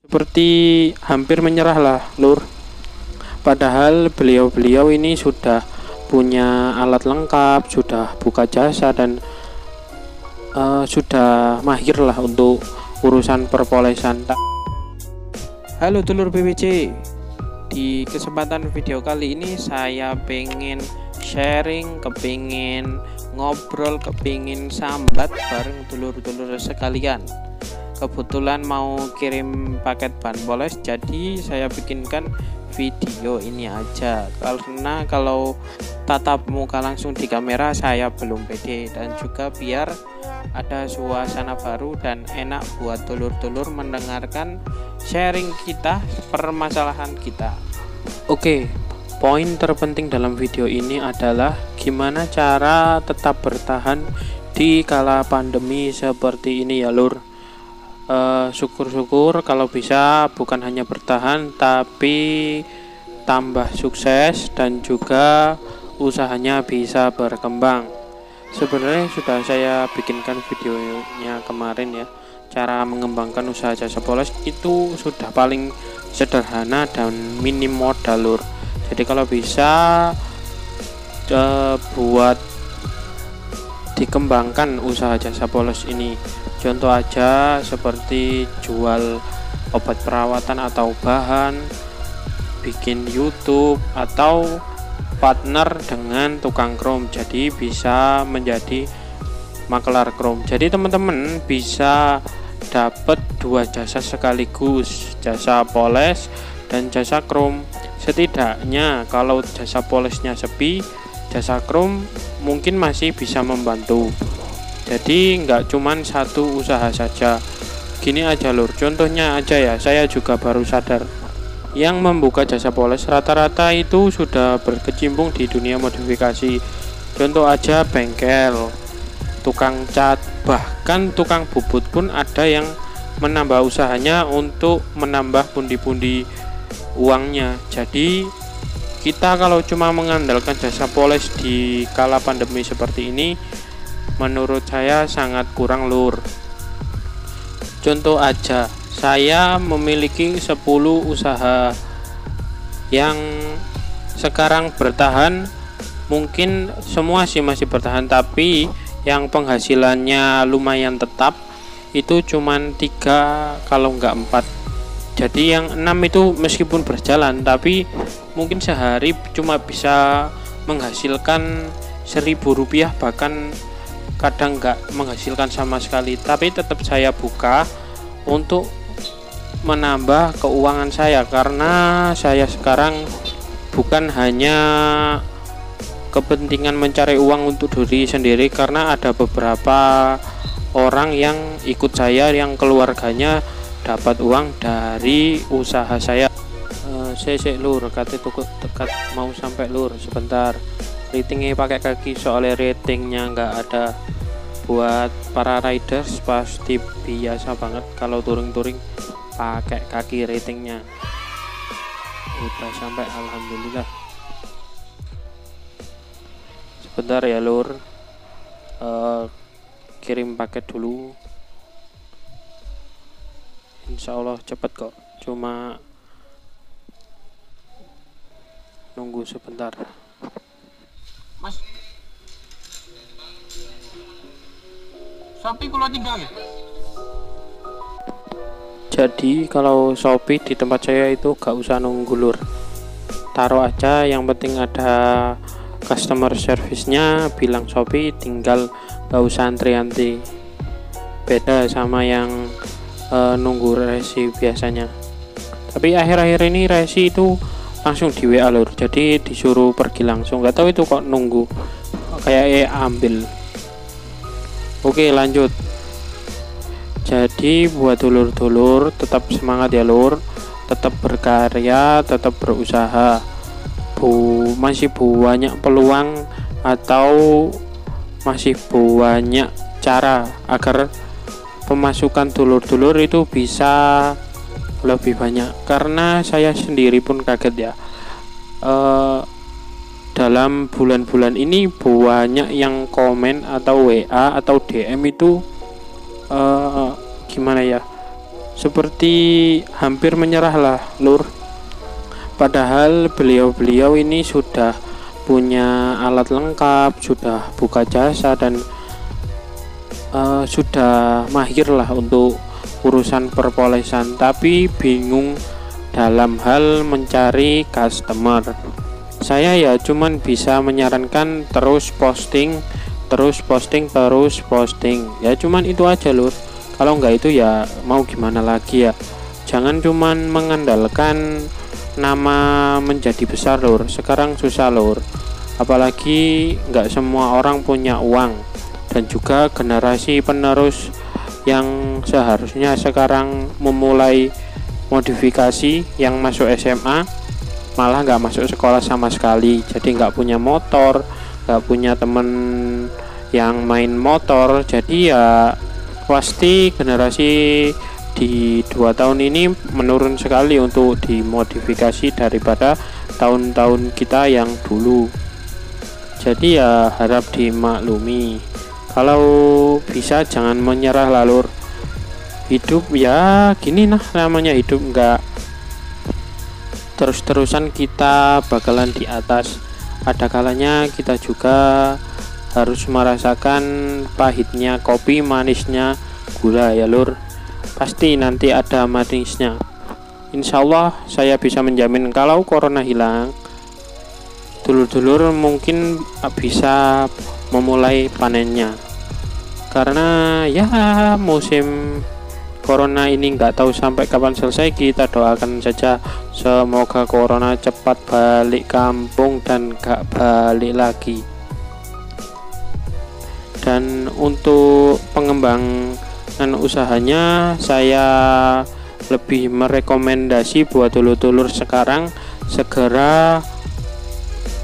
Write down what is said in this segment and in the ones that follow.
seperti hampir menyerah lah lur. Padahal beliau-beliau ini sudah punya alat lengkap, sudah buka jasa dan sudah mahir lah untuk urusan perpolesan. Halo dulur BWC, di kesempatan video kali ini saya pengen sharing, kepingin ngobrol, kepingin sambat bareng dulur-dulur sekalian. Kebetulan mau kirim paket ban poles, jadi saya bikinkan video ini aja, karena kalau tatap muka langsung di kamera saya belum pede, dan juga biar ada suasana baru dan enak buat dulur-dulur mendengarkan sharing kita, permasalahan kita. Oke, poin terpenting dalam video ini adalah gimana cara tetap bertahan di kala pandemi seperti ini ya lur. Syukur-syukur kalau bisa bukan hanya bertahan tapi tambah sukses dan juga usahanya bisa berkembang. Sebenarnya sudah saya bikinkan videonya kemarin ya, cara mengembangkan usaha jasa poles itu sudah paling sederhana dan minim modal lur. Jadi kalau bisa buat dikembangkan usaha jasa poles ini. Contoh aja seperti jual obat perawatan atau bahan, bikin YouTube, atau partner dengan tukang chrome, jadi bisa menjadi makelar chrome. Jadi teman-teman bisa dapat dua jasa sekaligus, jasa poles dan jasa chrome. Setidaknya kalau jasa polesnya sepi, jasa chrome mungkin masih bisa membantu. Jadi nggak cuman satu usaha saja. Gini aja lur, contohnya aja ya, saya juga baru sadar yang membuka jasa poles rata-rata itu sudah berkecimpung di dunia modifikasi. Contoh aja bengkel, tukang cat, bahkan tukang bubut pun ada yang menambah usahanya untuk menambah pundi-pundi uangnya. Jadi kita kalau cuma mengandalkan jasa poles di kala pandemi seperti ini, menurut saya sangat kurang lur. Contoh aja, saya memiliki 10 usaha yang sekarang bertahan. Mungkin semua sih masih bertahan, tapi yang penghasilannya lumayan tetap itu cuman 3 kalau enggak 4. Jadi yang 6 itu meskipun berjalan tapi mungkin sehari cuma bisa menghasilkan Rp1.000, bahkan kadang nggak menghasilkan sama sekali, tapi tetap saya buka untuk menambah keuangan saya, karena saya sekarang bukan hanya kepentingan mencari uang untuk diri sendiri, karena ada beberapa orang yang ikut saya yang keluarganya dapat uang dari usaha saya. Saya lur, kata tuku dekat mau sampai lur, sebentar. Ratingnya pakai kaki, soalnya ratingnya nggak ada. Buat para riders pasti biasa banget kalau touring-touring pakai kaki ratingnya. Udah sampai, alhamdulillah. Sebentar ya lur, kirim paket dulu. Insya Allah cepet kok, cuma nunggu sebentar. Mas, Shopee kulo tinggal. Jadi kalau Shopee di tempat saya itu gak usah nunggu lur, taruh aja, yang penting ada customer service-nya, bilang Shopee, tinggal gak usah antri-antri. Beda sama yang nunggu resi biasanya. Tapi akhir-akhir ini resi itu langsung di WA lur, jadi disuruh pergi langsung, nggak tahu itu kok nunggu, kayak ambil. Oke lanjut. Jadi buat dulur-dulur tetap semangat ya lur, tetap berkarya, tetap berusaha. Masih banyak peluang atau masih banyak cara agar pemasukan dulur-dulur itu bisa lebih banyak, karena saya sendiri pun kaget ya. Dalam bulan-bulan ini banyak yang komen atau WA atau DM itu gimana ya, seperti hampir menyerah lah lur. Padahal beliau-beliau ini sudah punya alat lengkap, sudah buka jasa dan sudah mahir lah untuk urusan perpolesan, tapi bingung dalam hal mencari customer. Saya ya cuman bisa menyarankan terus posting, ya cuman itu aja lur. Kalau enggak itu ya mau gimana lagi ya. Jangan cuman mengandalkan nama menjadi besar lur. Sekarang susah lur. Apalagi enggak semua orang punya uang, dan juga generasi penerus yang seharusnya sekarang memulai modifikasi yang masuk SMA malah nggak masuk sekolah sama sekali, jadi nggak punya motor, nggak punya temen yang main motor. Jadi ya pasti generasi di 2 tahun ini menurun sekali untuk dimodifikasi daripada tahun-tahun kita yang dulu. Jadi ya harap dimaklumi, kalau bisa jangan menyerah lah lur. Hidup ya gini nah, namanya hidup, nggak terus-terusan kita bakalan di atas. Ada kalanya kita juga harus merasakan pahitnya kopi, manisnya gula ya lur. Pasti nanti ada manisnya. Insya Allah saya bisa menjamin kalau corona hilang, dulur-dulur mungkin bisa memulai panennya. Karena ya musim corona ini nggak tahu sampai kapan selesai. Kita doakan saja semoga corona cepat balik kampung dan gak balik lagi. Dan untuk pengembangan usahanya, saya lebih merekomendasi buat dulur-dulur sekarang segera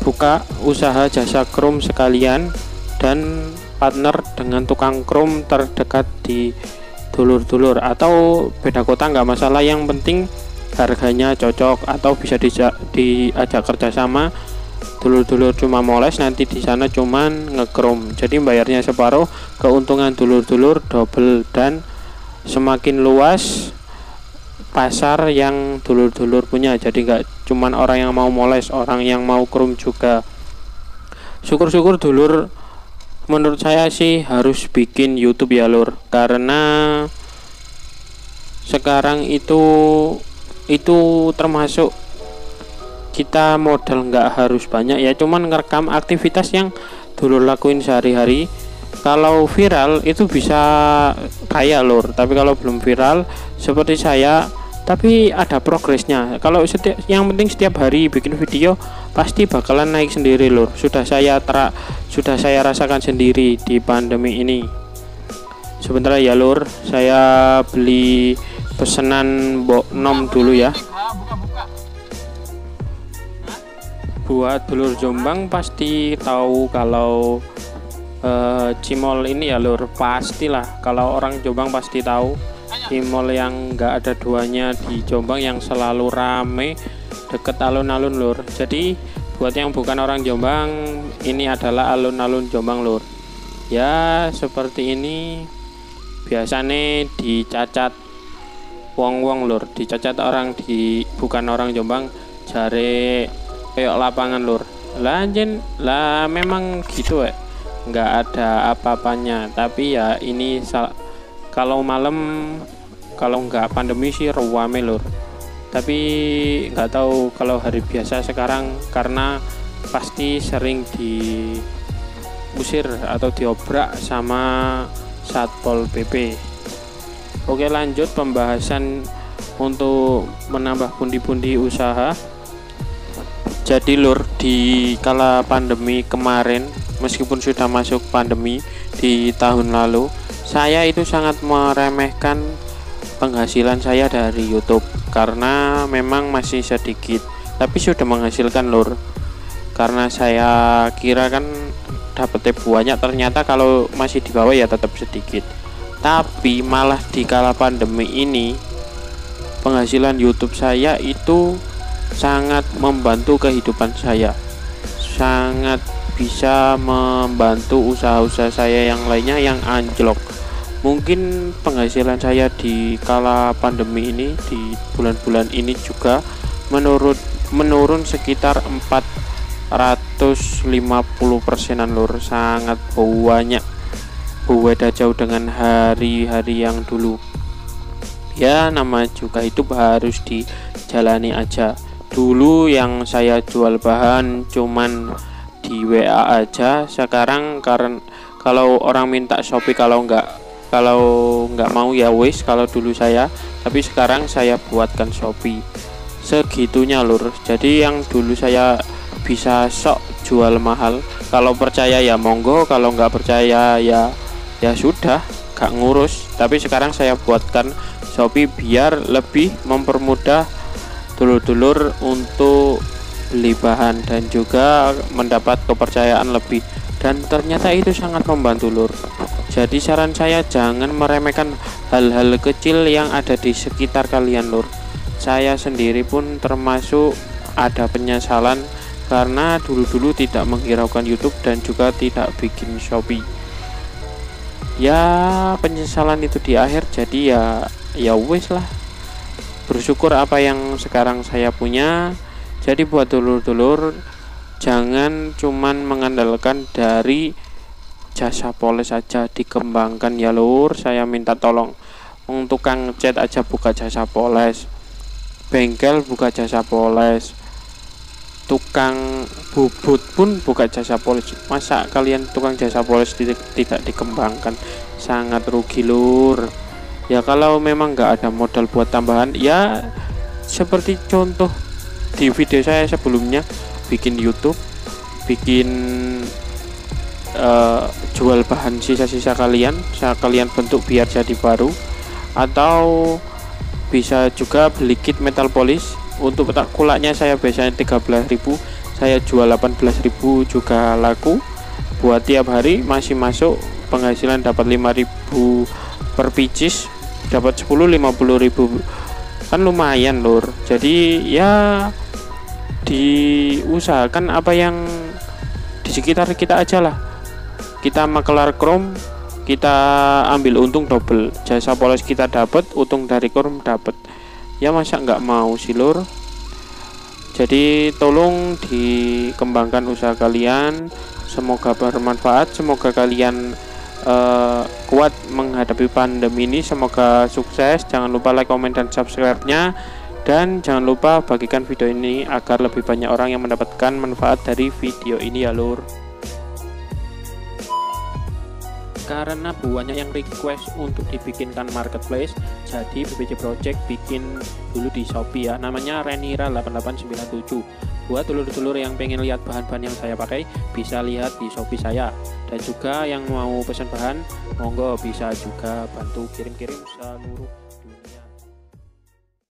buka usaha jasa krum sekalian dan partner dengan tukang krum terdekat di dulur-dulur, atau beda kota nggak masalah, yang penting harganya cocok atau bisa diajak kerjasama. Dulur-dulur cuma moles, nanti di sana cuman ngekrom, jadi bayarnya separuh, keuntungan dulur-dulur double, dan semakin luas pasar yang dulur-dulur punya. Jadi nggak cuman orang yang mau moles, orang yang mau krom juga. Syukur-syukur dulur menurut saya sih harus bikin YouTube ya lur, karena sekarang itu termasuk kita modal nggak harus banyak ya, cuman ngerekam aktivitas yang dulur lakuin sehari-hari. Kalau viral itu bisa kaya lur, tapi kalau belum viral seperti saya tapi ada progresnya, kalau yang penting setiap hari bikin video pasti bakalan naik sendiri lur. Sudah saya rasakan sendiri di pandemi ini. Sebentar ya lur, saya beli pesanan Mbok Nom dulu ya. Buat dulur Jombang pasti tahu kalau Cimol ini ya lur, pastilah kalau orang Jombang pasti tahu Cimol yang nggak ada duanya di Jombang, yang selalu rame deket alun-alun lur. Jadi buat yang bukan orang Jombang, ini adalah alun-alun Jombang lur. Ya seperti ini biasanya dicacat wong-wong lur, dicacat orang bukan orang Jombang, jare kayak lapangan lur. Lah memang gitu nggak ada apa-apanya. Tapi ya ini kalau malam, kalau nggak pandemi sih ruame lur. Tapi nggak tahu kalau hari biasa sekarang, karena pasti sering diusir atau diobrak sama Satpol PP. Oke, lanjut pembahasan untuk menambah pundi-pundi usaha. Jadi lur, di kala pandemi kemarin, meskipun sudah masuk pandemi di tahun lalu, saya itu sangat meremehkan penghasilan saya dari YouTube, karena memang masih sedikit tapi sudah menghasilkan lur. Karena saya kira kan dapetnya banyak, ternyata kalau masih di bawah ya tetap sedikit. Tapi malah di kala pandemi ini penghasilan YouTube saya itu sangat membantu kehidupan saya, sangat bisa membantu usaha-usaha saya yang lainnya yang anjlok. Mungkin penghasilan saya di kala pandemi ini, di bulan-bulan ini juga menurun sekitar 450%-an lur. Sangat banyak, beda jauh dengan hari-hari yang dulu. Ya nama juga hidup harus dijalani aja. Dulu yang saya jual bahan cuman di WA aja. Sekarang karena kalau orang minta Shopee, kalau nggak mau ya wis. Kalau dulu saya, tapi sekarang saya buatkan Shopee. Segitunya lur. Jadi yang dulu saya bisa sok jual mahal, kalau percaya ya monggo, kalau nggak percaya ya sudah, gak ngurus. Tapi sekarang saya buatkan Shopee biar lebih mempermudah dulur-dulur untuk beli bahan dan juga mendapat kepercayaan lebih, dan ternyata itu sangat membantu lur. Jadi saran saya jangan meremehkan hal-hal kecil yang ada di sekitar kalian lur. Saya sendiri pun termasuk ada penyesalan karena dulu-dulu tidak menghiraukan YouTube dan juga tidak bikin Shopee. Ya penyesalan itu di akhir, jadi ya wis lah, bersyukur apa yang sekarang saya punya. Jadi buat dulur-dulur, jangan cuman mengandalkan dari jasa poles saja, dikembangkan ya lur. Saya minta tolong, untuk tukang cat aja buka jasa poles, bengkel buka jasa poles, tukang bubut pun buka jasa poles. Masa kalian tukang jasa poles tidak dikembangkan? Sangat rugi lur. Ya kalau memang nggak ada modal buat tambahan, ya seperti contoh di video saya sebelumnya, bikin YouTube, bikin jual bahan sisa-sisa kalian bentuk biar jadi baru, atau bisa juga beli kit metal polish. Untuk kulaknya saya biasanya 13.000, saya jual 18.000 juga laku. Buat tiap hari masih masuk penghasilan, dapat 5.000 per pieces, dapat 10-50.000, kan lumayan lur. Jadi ya diusahakan apa yang di sekitar kita aja lah. Kita makelar chrome, kita ambil untung double. Jasa poles kita dapat, untung dari chrome dapat. Ya masa nggak mau sih lur. Jadi tolong dikembangkan usaha kalian. Semoga bermanfaat, semoga kalian kuat menghadapi pandemi ini. Semoga sukses. Jangan lupa like, comment, dan subscribe-nya. Dan jangan lupa bagikan video ini agar lebih banyak orang yang mendapatkan manfaat dari video ini ya lur. Karena banyak yang request untuk dibikinkan marketplace, jadi BBJ Project bikin dulu di Shopee ya, namanya Renira 8897. Buat dulur-dulur yang pengen lihat bahan-bahan yang saya pakai, bisa lihat di Shopee saya. Dan juga yang mau pesan bahan, monggo bisa juga bantu kirim-kirim seluruh